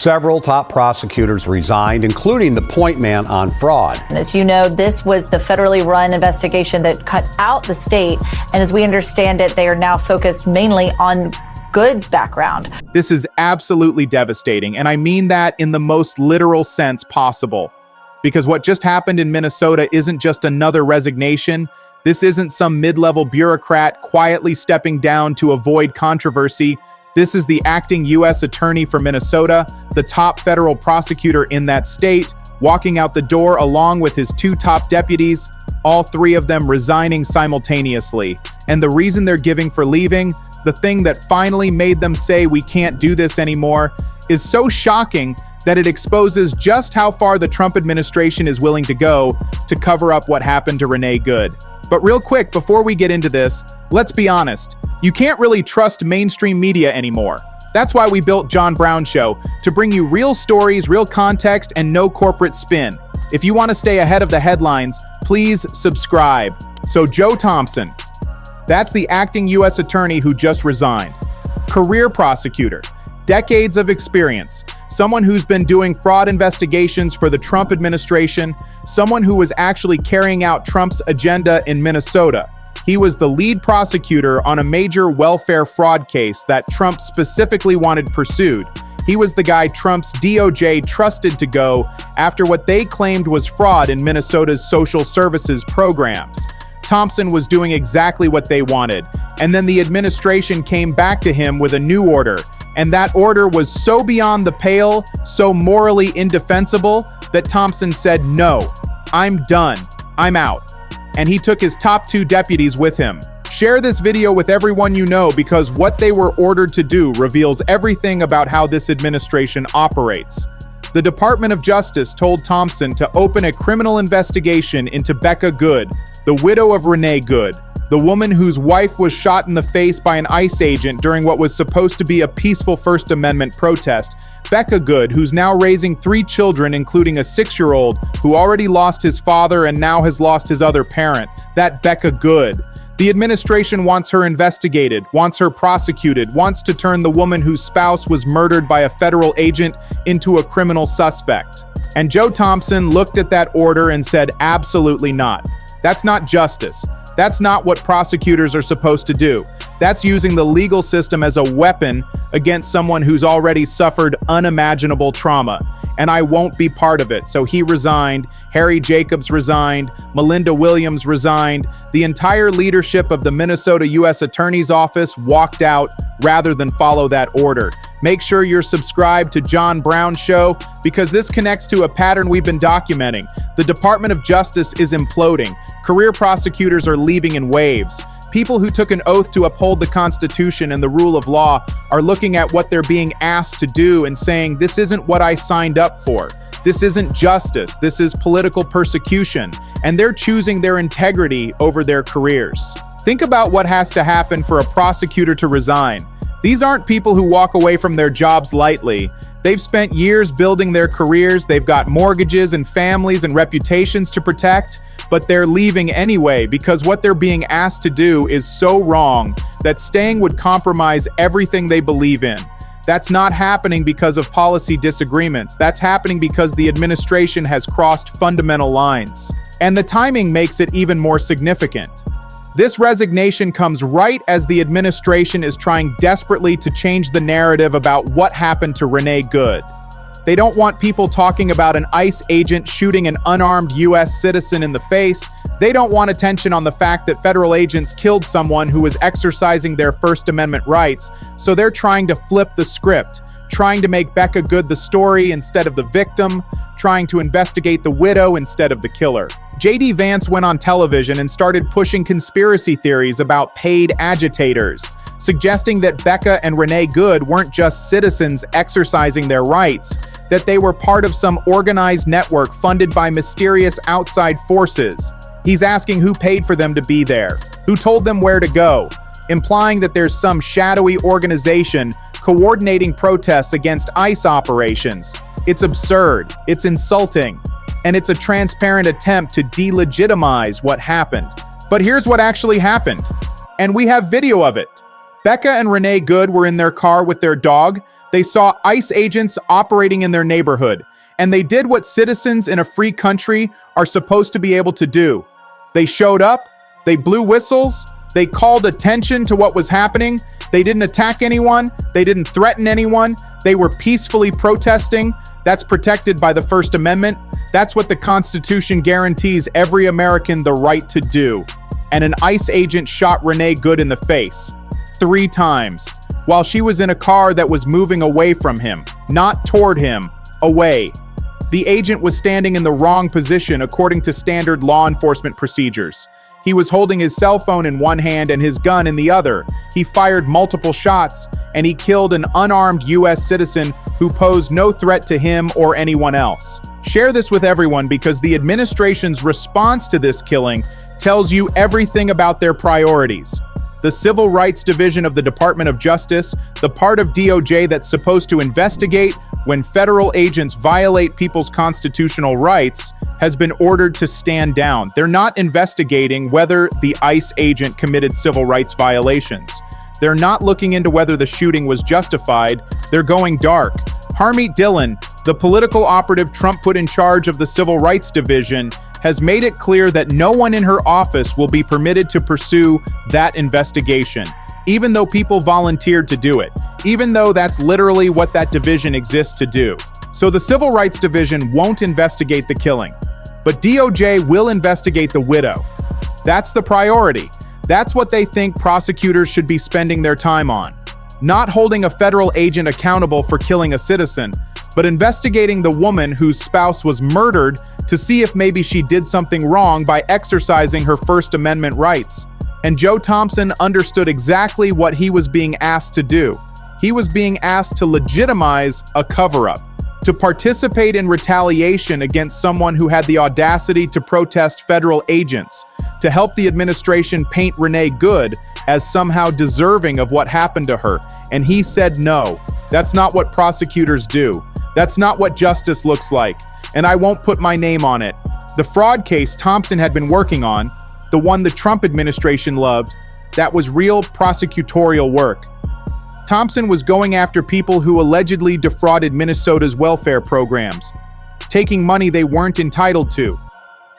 Several top prosecutors resigned, including the point man on fraud. And as you know, this was the federally run investigation that cut out the state. And as we understand it, they are now focused mainly on Good's background. This is absolutely devastating, and I mean that in the most literal sense possible. Because what just happened in Minnesota isn't just another resignation. This isn't some mid-level bureaucrat quietly stepping down to avoid controversy. This is the acting U.S. attorney for Minnesota, the top federal prosecutor in that state, walking out the door along with his two top deputies, all three of them resigning simultaneously. And the reason they're giving for leaving, the thing that finally made them say we can't do this anymore, is so shocking that it exposes just how far the Trump administration is willing to go to cover up what happened to Renee Good. But real quick, before we get into this, let's be honest. You can't really trust mainstream media anymore. That's why we built John Brown Show, to bring you real stories, real context, and no corporate spin. If you want to stay ahead of the headlines, please subscribe. So Joe Thompson, that's the acting U.S. attorney who just resigned. Career prosecutor, decades of experience, someone who's been doing fraud investigations for the Trump administration, someone who was actually carrying out Trump's agenda in Minnesota. He was the lead prosecutor on a major welfare fraud case that Trump specifically wanted pursued. He was the guy Trump's DOJ trusted to go after what they claimed was fraud in Minnesota's social services programs. Thompson was doing exactly what they wanted, and then the administration came back to him with a new order, and that order was so beyond the pale, so morally indefensible, that Thompson said, "No, I'm done, I'm out." And he took his top two deputies with him. Share this video with everyone you know, because what they were ordered to do reveals everything about how this administration operates. The Department of Justice told Thompson to open a criminal investigation into Becca Good, the widow of Renee Good, the woman whose wife was shot in the face by an ICE agent during what was supposed to be a peaceful First Amendment protest. Becca Good, who's now raising 3 children, including a 6-year-old who already lost his father and now has lost his other parent. That Becca Good. The administration wants her investigated, wants her prosecuted, wants to turn the woman whose spouse was murdered by a federal agent into a criminal suspect. And Joe Thompson looked at that order and said, absolutely not. That's not justice. That's not what prosecutors are supposed to do. That's using the legal system as a weapon against someone who's already suffered unimaginable trauma. And I won't be part of it. So he resigned, Harry Jacobs resigned, Melinda Williams resigned. The entire leadership of the Minnesota U.S. Attorney's Office walked out rather than follow that order. Make sure you're subscribed to John Brown Show, because this connects to a pattern we've been documenting. The Department of Justice is imploding. Career prosecutors are leaving in waves. People who took an oath to uphold the Constitution and the rule of law are looking at what they're being asked to do and saying, this isn't what I signed up for. This isn't justice. This is political persecution. And they're choosing their integrity over their careers. Think about what has to happen for a prosecutor to resign. These aren't people who walk away from their jobs lightly. They've spent years building their careers. They've got mortgages and families and reputations to protect. But they're leaving anyway because what they're being asked to do is so wrong that staying would compromise everything they believe in. That's not happening because of policy disagreements. That's happening because the administration has crossed fundamental lines. And the timing makes it even more significant. This resignation comes right as the administration is trying desperately to change the narrative about what happened to Renee Good. They don't want people talking about an ICE agent shooting an unarmed U.S. citizen in the face. They don't want attention on the fact that federal agents killed someone who was exercising their First Amendment rights. So they're trying to flip the script, trying to make Becca Good the story instead of the victim, trying to investigate the widow instead of the killer. J.D. Vance went on television and started pushing conspiracy theories about paid agitators, suggesting that Becca and Renee Good weren't just citizens exercising their rights, that they were part of some organized network funded by mysterious outside forces. He's asking who paid for them to be there, who told them where to go, implying that there's some shadowy organization coordinating protests against ICE operations. It's absurd, it's insulting, and it's a transparent attempt to delegitimize what happened. But here's what actually happened, and we have video of it. Becca and Renee Good were in their car with their dog. They saw ICE agents operating in their neighborhood, and they did what citizens in a free country are supposed to be able to do. They showed up, they blew whistles, they called attention to what was happening. They didn't attack anyone, they didn't threaten anyone, they were peacefully protesting. That's protected by the First Amendment. That's what the Constitution guarantees every American the right to do. And an ICE agent shot Renee Good in the face 3 times while she was in a car that was moving away from him, not toward him, away. The agent was standing in the wrong position according to standard law enforcement procedures. He was holding his cell phone in one hand and his gun in the other. He fired multiple shots, and he killed an unarmed U.S. citizen who posed no threat to him or anyone else. Share this with everyone because the administration's response to this killing tells you everything about their priorities. The Civil Rights Division of the Department of Justice, the part of DOJ that's supposed to investigate when federal agents violate people's constitutional rights, has been ordered to stand down. They're not investigating whether the ICE agent committed civil rights violations. They're not looking into whether the shooting was justified. They're going dark. Harmeet Dillon, the political operative Trump put in charge of the Civil Rights Division, has made it clear that no one in her office will be permitted to pursue that investigation, even though people volunteered to do it, even though that's literally what that division exists to do. So the Civil Rights Division won't investigate the killing, but DOJ will investigate the widow. That's the priority. That's what they think prosecutors should be spending their time on. Not holding a federal agent accountable for killing a citizen, but investigating the woman whose spouse was murdered to see if maybe she did something wrong by exercising her First Amendment rights. And Joe Thompson understood exactly what he was being asked to do. He was being asked to legitimize a cover-up, to participate in retaliation against someone who had the audacity to protest federal agents, to help the administration paint Renee Good as somehow deserving of what happened to her. And he said no. That's not what prosecutors do. That's not what justice looks like. And I won't put my name on it. The fraud case Thompson had been working on, the one the Trump administration loved, that was real prosecutorial work. Thompson was going after people who allegedly defrauded Minnesota's welfare programs, taking money they weren't entitled to,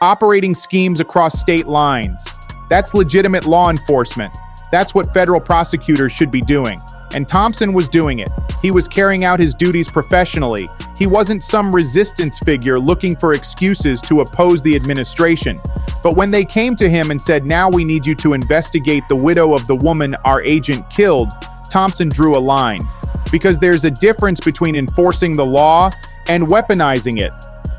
operating schemes across state lines. That's legitimate law enforcement. That's what federal prosecutors should be doing. And Thompson was doing it. He was carrying out his duties professionally. He wasn't some resistance figure looking for excuses to oppose the administration. But when they came to him and said, "Now we need you to investigate the widow of the woman our agent killed," Thompson drew a line. Because there's a difference between enforcing the law and weaponizing it.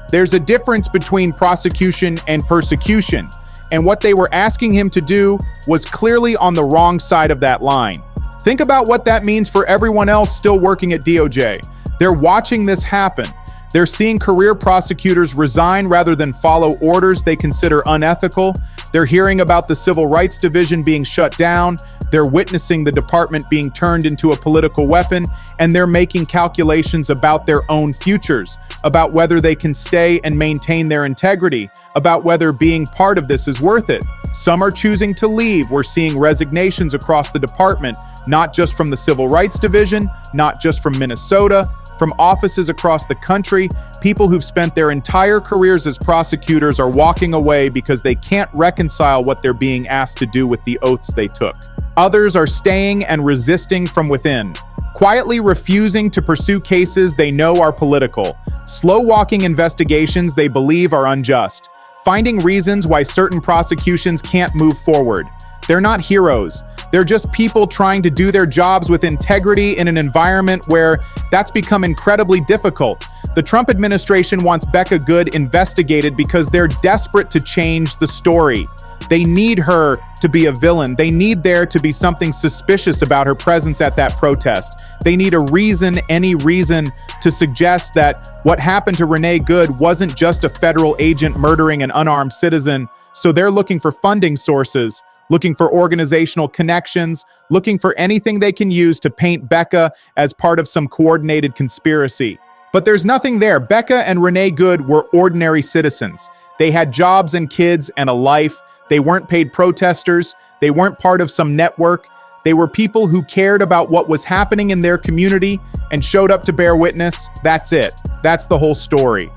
There's a difference between prosecution and persecution. And what they were asking him to do was clearly on the wrong side of that line. Think about what that means for everyone else still working at DOJ. They're watching this happen. They're seeing career prosecutors resign rather than follow orders they consider unethical. They're hearing about the Civil Rights Division being shut down. They're witnessing the department being turned into a political weapon, and they're making calculations about their own futures, about whether they can stay and maintain their integrity, about whether being part of this is worth it. Some are choosing to leave. We're seeing resignations across the department, not just from the Civil Rights Division, not just from Minnesota, from offices across the country. People who've spent their entire careers as prosecutors are walking away because they can't reconcile what they're being asked to do with the oaths they took. Others are staying and resisting from within, quietly refusing to pursue cases they know are political, slow-walking investigations they believe are unjust, finding reasons why certain prosecutions can't move forward. They're not heroes. They're just people trying to do their jobs with integrity in an environment where that's become incredibly difficult. The Trump administration wants Becca Good investigated because they're desperate to change the story. They need her to be a villain. They need there to be something suspicious about her presence at that protest. They need a reason, any reason, to suggest that what happened to Renee Good wasn't just a federal agent murdering an unarmed citizen. So they're looking for funding sources, looking for organizational connections, looking for anything they can use to paint Becca as part of some coordinated conspiracy. But there's nothing there. Becca and Renee Good were ordinary citizens. They had jobs and kids and a life. They weren't paid protesters. They weren't part of some network. They were people who cared about what was happening in their community and showed up to bear witness. That's it. That's the whole story.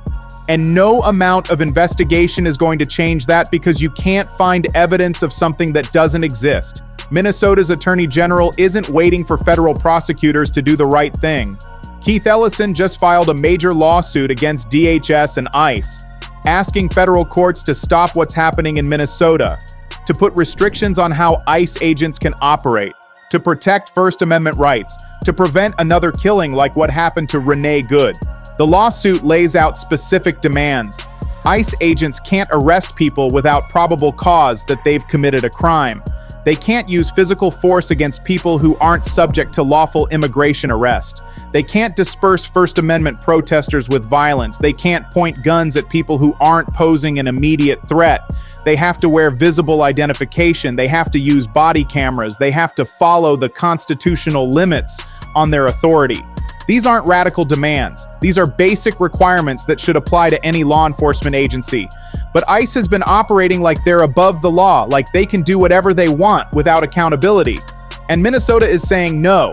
And no amount of investigation is going to change that because you can't find evidence of something that doesn't exist. Minnesota's Attorney General isn't waiting for federal prosecutors to do the right thing. Keith Ellison just filed a major lawsuit against DHS and ICE, asking federal courts to stop what's happening in Minnesota, to put restrictions on how ICE agents can operate, to protect First Amendment rights, to prevent another killing like what happened to Renee Good. The lawsuit lays out specific demands. ICE agents can't arrest people without probable cause that they've committed a crime. They can't use physical force against people who aren't subject to lawful immigration arrest. They can't disperse First Amendment protesters with violence. They can't point guns at people who aren't posing an immediate threat. They have to wear visible identification. They have to use body cameras. They have to follow the constitutional limits on their authority. These aren't radical demands. These are basic requirements that should apply to any law enforcement agency. But ICE has been operating like they're above the law, like they can do whatever they want without accountability. And Minnesota is saying no.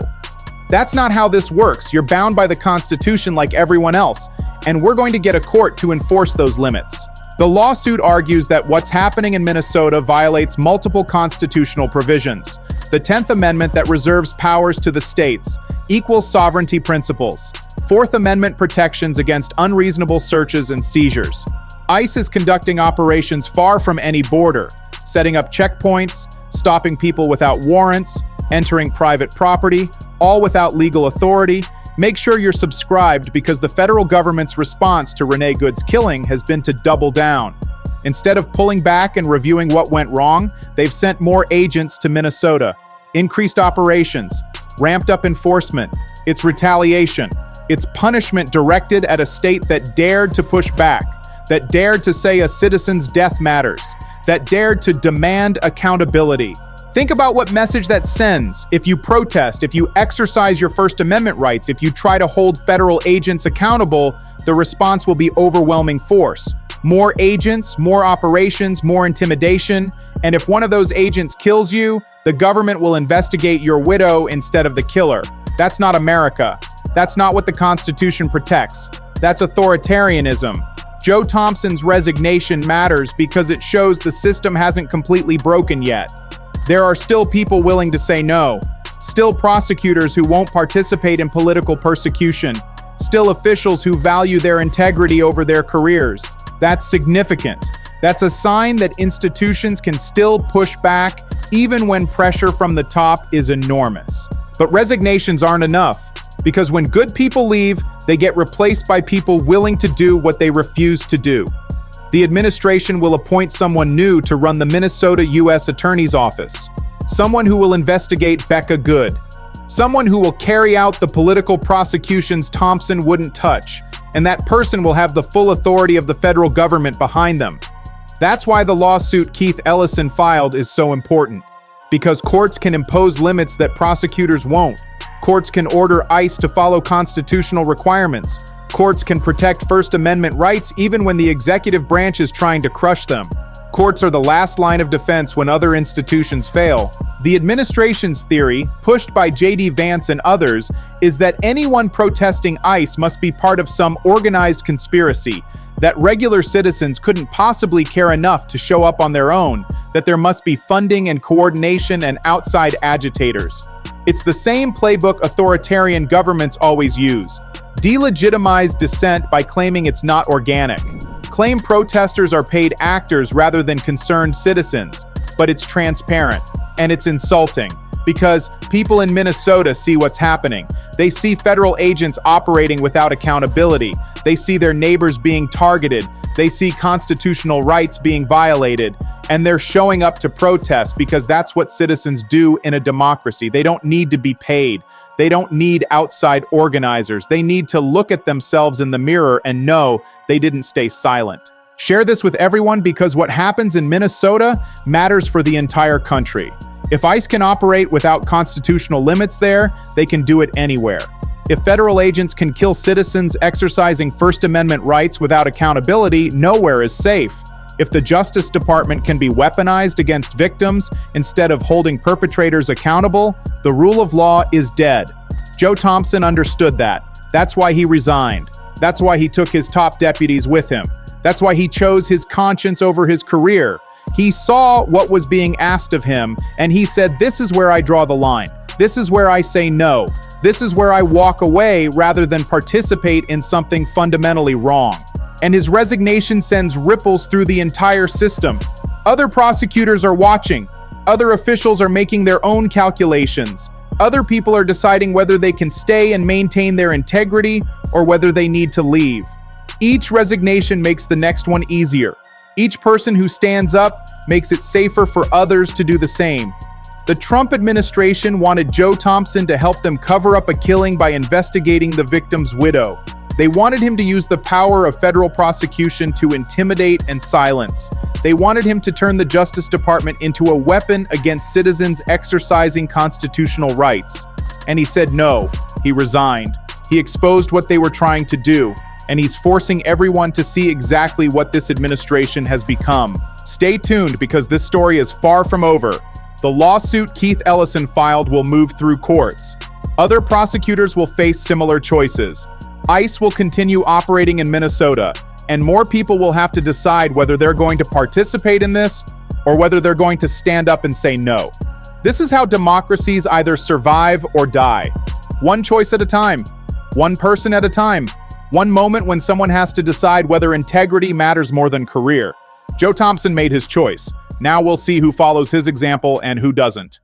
That's not how this works. You're bound by the Constitution like everyone else, and we're going to get a court to enforce those limits. The lawsuit argues that what's happening in Minnesota violates multiple constitutional provisions. The 10th Amendment that reserves powers to the states, equal sovereignty principles, 4th Amendment protections against unreasonable searches and seizures. ICE is conducting operations far from any border, setting up checkpoints, stopping people without warrants, entering private property, all without legal authority. Make sure you're subscribed because the federal government's response to Renee Good's killing has been to double down. Instead of pulling back and reviewing what went wrong, they've sent more agents to Minnesota, increased operations, ramped up enforcement. It's retaliation. It's punishment directed at a state that dared to push back, that dared to say a citizen's death matters, that dared to demand accountability. Think about what message that sends if you protest, if you exercise your First Amendment rights, if you try to hold federal agents accountable. The response will be overwhelming force. More agents, more operations, more intimidation. And if one of those agents kills you, the government will investigate your widow instead of the killer. That's not America. That's not what the Constitution protects. That's authoritarianism. Joe Thompson's resignation matters because it shows the system hasn't completely broken yet. There are still people willing to say no, still prosecutors who won't participate in political persecution, still officials who value their integrity over their careers. That's significant. That's a sign that institutions can still push back even when pressure from the top is enormous. But resignations aren't enough, because when good people leave, they get replaced by people willing to do what they refuse to do. The administration will appoint someone new to run the Minnesota U.S. Attorney's Office, someone who will investigate Becca Good, someone who will carry out the political prosecutions Thompson wouldn't touch, and that person will have the full authority of the federal government behind them. That's why the lawsuit Keith Ellison filed is so important, because courts can impose limits that prosecutors won't. Courts can order ICE to follow constitutional requirements. Courts can protect First Amendment rights even when the executive branch is trying to crush them. Courts are the last line of defense when other institutions fail. The administration's theory, pushed by J.D. Vance and others, is that anyone protesting ICE must be part of some organized conspiracy, that regular citizens couldn't possibly care enough to show up on their own, that there must be funding and coordination and outside agitators. It's the same playbook authoritarian governments always use. Delegitimize dissent by claiming it's not organic. Claim protesters are paid actors rather than concerned citizens, but it's transparent and it's insulting because people in Minnesota see what's happening. They see federal agents operating without accountability. They see their neighbors being targeted. They see constitutional rights being violated, and they're showing up to protest because that's what citizens do in a democracy. They don't need to be paid. They don't need outside organizers. They need to look at themselves in the mirror and know they didn't stay silent. Share this with everyone because what happens in Minnesota matters for the entire country. If ICE can operate without constitutional limits there, they can do it anywhere. If federal agents can kill citizens exercising First Amendment rights without accountability, nowhere is safe. If the Justice Department can be weaponized against victims instead of holding perpetrators accountable, the rule of law is dead. Joe Thompson understood that. That's why he resigned. That's why he took his top deputies with him. That's why he chose his conscience over his career. He saw what was being asked of him, and he said, "This is where I draw the line. This is where I say no. This is where I walk away rather than participate in something fundamentally wrong." And his resignation sends ripples through the entire system. Other prosecutors are watching. Other officials are making their own calculations. Other people are deciding whether they can stay and maintain their integrity or whether they need to leave. Each resignation makes the next one easier. Each person who stands up makes it safer for others to do the same. The Trump administration wanted Joe Thompson to help them cover up a killing by investigating the victim's widow. They wanted him to use the power of federal prosecution to intimidate and silence. They wanted him to turn the Justice Department into a weapon against citizens exercising constitutional rights. And he said no. He resigned. He exposed what they were trying to do, and he's forcing everyone to see exactly what this administration has become. Stay tuned because this story is far from over. The lawsuit Keith Ellison filed will move through courts. Other prosecutors will face similar choices. ICE will continue operating in Minnesota, and more people will have to decide whether they're going to participate in this or whether they're going to stand up and say no. This is how democracies either survive or die. One choice at a time, one person at a time, one moment when someone has to decide whether integrity matters more than career. Joe Thompson made his choice. Now we'll see who follows his example and who doesn't.